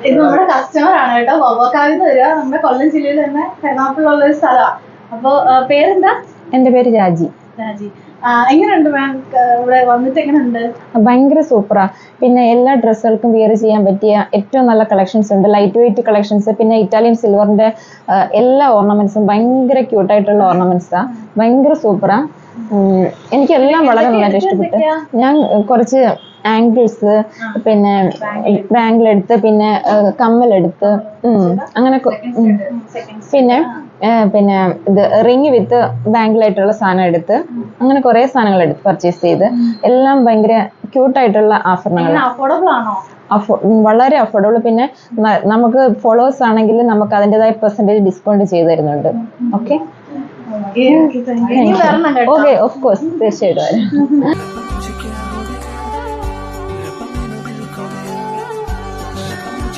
ഇത് നമ്മുടെ കസ്റ്റമർ ആണ് കേട്ടോ. വവ്വാക്കാവിന്ന് വരിക. നമ്മുടെ കൊല്ലം ജില്ലയിൽ തന്നെ കരുനാഗപ്പള്ളിയുള്ള ഒരു സ്ഥലമാണ്. അപ്പൊ പേരെന്താ? എന്റെ പേര് രാജി. എങ്ങനെയുണ്ട് മാം ഇവിടെ വന്നിട്ട്? എങ്ങനെയുണ്ട്? ഭയങ്കര സൂപ്പറാ. പിന്നെ എല്ലാ ഡ്രസ്സുകൾക്കും വിയർ ചെയ്യാൻ പറ്റിയ ഏറ്റവും നല്ല കളക്ഷൻസ് ഉണ്ട്. ലൈറ്റ് വെയിറ്റ് കളക്ഷൻസ്, പിന്നെ ഇറ്റാലിയൻ സിൽവറിന്റെ എല്ലാ ഓർണമെന്റ്സും ഭയങ്കര ക്യൂട്ടായിട്ടുള്ള ഓർണമെന്റ്സാ. ഭയങ്കര സൂപ്പറാ. എനിക്കെല്ലാം വളരെ നന്നായിട്ട് ഇഷ്ടപ്പെട്ടു. ഞാൻ കുറച്ച് ആംഗിൾസ്, പിന്നെ ബാംഗിൾ എടുത്ത്, പിന്നെ കമ്മലെടുത്ത്, അങ്ങനെ പിന്നെ ഇത് റിങ് വിത്ത് ബാംഗിളായിട്ടുള്ള സാധനം എടുത്ത്, അങ്ങനെ കുറെ സാധനങ്ങൾ എടുത്ത് പർച്ചേസ് ചെയ്ത് എല്ലാം ഭയങ്കര ക്യൂട്ടായിട്ടുള്ള ആഭരണങ്ങളാണ്. വളരെ അഫോർഡബിൾ. പിന്നെ നമുക്ക് ഫോളോവേഴ്സ് ആണെങ്കിൽ നമുക്ക് അതിൻ്റെതായ പെർസെൻറ്റേജ് ഡിസ്കൗണ്ട് ചെയ്ത് തരുന്നുണ്ട്. ഓക്കെ, ഓഫ് കോഴ്സ്, തീർച്ചയായിട്ടും വരാം.